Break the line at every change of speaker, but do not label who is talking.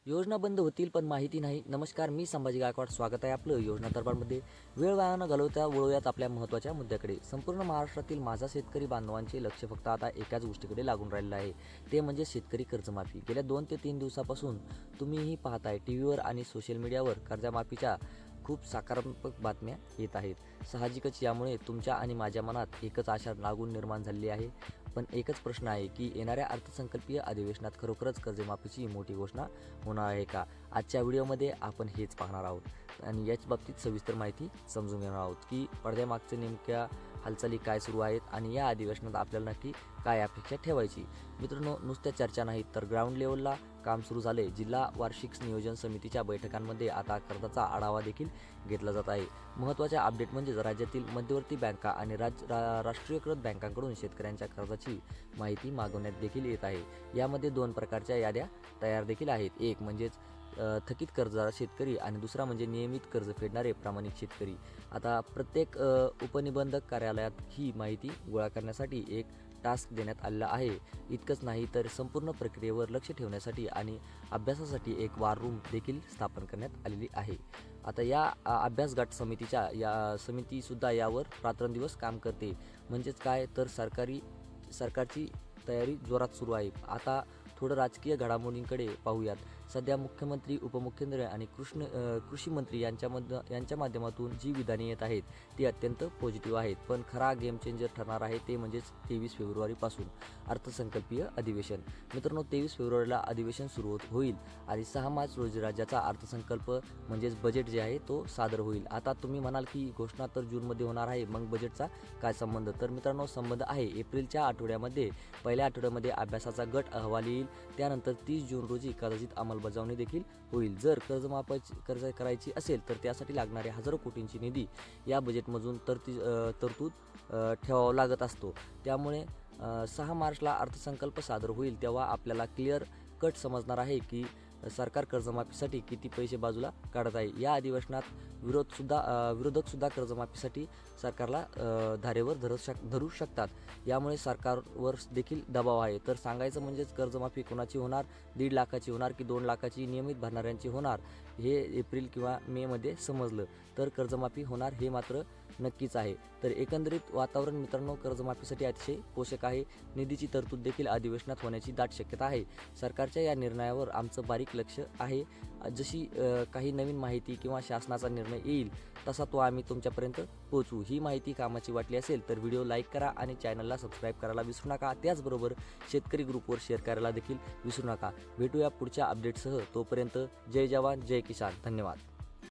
योजना बंद होतील पण माहिती नाही. नमस्कार, मी संभाजी गायकवाड. स्वागत आहे आपलं योजना दरबारमध्ये. वेळ वाया न घालवता वळूयात आपल्या महत्त्वाच्या मुद्द्याकडे. संपूर्ण महाराष्ट्रातील माझा शेतकरी बांधवांचे लक्ष फक्त आता एकाच गोष्टीकडे लागून राहिलेलं आहे, ते म्हणजे शेतकरी कर्जमाफी. गेल्या 2 ते 3 दिवसापासून तुम्हीही पाहताय टीव्हीवर आणि सोशल मीडियावर कर्जमाफीच्या खूप सकारात्मक बातम्या येत आहेत. साहजिकच यामुळे तुमच्या आणि माझ्या मनात एकच आशा लागून निर्माण झालेली आहे. पण एकच प्रश्न आहे की येणाऱ्या अर्थसंकल्पीय अधिवेशनात खरोखरच कर्जमाफीची मोठी घोषणा होणार आहे का? आजच्या व्हिडिओमध्ये आपण हेच पाहणार आहोत आणि याच बाबतीत सविस्तर माहिती समजून घेणार आहोत की पडद्यामागचे नेमक्या हालचाली काय सुरू आहेत आणि या अधिवेशनात आपल्याला नक्की काय अपेक्षा ठेवायची. मित्रांनो, नुसत्या चर्चा नाहीत तर ग्राउंड लेवलला काम सुरू झाले. जिल्हा वार्षिक नियोजन समितीच्या बैठकांमध्ये आता कर्जाचा आढावा देखील घेतला जात आहे. महत्त्वाच्या अपडेट म्हणजे राज्यातील मध्यवर्ती बँका आणि राष्ट्रीयकृत बँकांकडून शेतकऱ्यांच्या कर्जाची माहिती मागवण्यात देखील येत आहे. यामध्ये 2 प्रकारच्या याद्या तयार देखील आहेत. एक म्हणजेच थकीत कर्जदार शेतकरी आणि दुसरा म्हणजे नियमित कर्ज फेडणारे प्रामाणिक शेतकरी. आता प्रत्येक उपनिबंधक कार्यालयात ही माहिती गोळा करण्यासाठी एक टास्क देण्यात आलेला आहे. इतकंच नाही तर संपूर्ण प्रक्रियेवर लक्ष ठेवण्यासाठी आणि अभ्यासासाठी एक वार रूम देखील स्थापन करण्यात आलेली आहे. आता या अभ्यास गट समितीसुद्धा यावर रात्रंदिवस काम करते. म्हणजेच काय तर सरकारची तयारी जोरात सुरू आहे. आता थोडं राजकीय घडामोडींकडे पाहूयात. सध्या मुख्यमंत्री, उपमुख्यमंत्री आणि कृषी मंत्री यांच्या माध्यमातून जी विधाने येत आहेत ती अत्यंत पॉझिटिव्ह आहेत. पण खरा गेम चेंजर ठरणार आहे ते म्हणजेच 23 फेब्रुवारीपासून अर्थसंकल्पीय अधिवेशन. मित्रांनो, 23 फेब्रुवारीला अधिवेशन सुरू होईल आणि 6 मार्च रोजी राज्याचा अर्थसंकल्प म्हणजेच बजेट जे आहे तो सादर होईल. आता तुम्ही म्हणाल की घोषणा तर जूनमध्ये होणार आहे, मग बजेटचा काय संबंध? तर मित्रांनो, संबंध आहे. एप्रिलच्या आठवड्यामध्ये पहिल्या आठवड्यामध्ये अभ्यासाचा गट अहवाल येईल. त्यानंतर 30 जून रोजी कदाचित अंमलबजावणी देखील होईल. जर कर्ज करायची असेल तर त्यासाठी लागणारे हजारो कोटींची निधी या बजेटमधून तरतूद ठेवावा लागत असतो. त्यामुळे 6 मार्चला अर्थसंकल्प सादर होईल तेव्हा आपल्याला क्लिअर कट समजणार आहे की सरकार कर्जमाफीसाठी किती पैसे बाजूला काढत आहे. या अधिवेशनात विरोधक सुद्धा कर्जमाफीसाठी सरकारला धारेवर धरू शकतात. यामुळे सरकारवर देखील दबाव आहे. तर सांगायचं म्हणजेच कर्जमाफी कोणाची होणार? 1.5 लाखाची होणार की 2 लाखाची नियमित भरणाऱ्यांची होणार? हे एप्रिल किंवा मे मध्ये समजलं तर कर्जमाफी होणार हे मात्र नक्कीच आहे. तर एकंदरीत वातावरण मित्रांनो कर्जमाफीसाठी अतिशय पोषक आहे. निधीची तरतूद देखील अधिवेशनात होण्याची दाट शक्यता आहे. सरकारच्या या निर्णयावर आमचं बारीक लक्ष आहे. जशी काही नवीन माहिती किंवा शासनाचा निर्णय येईल तसा तो आम्ही तुमच्यापर्यंत पोहोचवू. ही माहिती कामाची वाटली असेल तर व्हिडिओ लाईक करा आणि चॅनलला सबस्क्राईब करायला विसरू नका. त्याचबरोबर शेतकरी ग्रुपवर शेअर करायला देखील विसरू नका. भेटूया पुढच्या अपडेटसह. तोपर्यंत जय जवान जय किसान. धन्यवाद.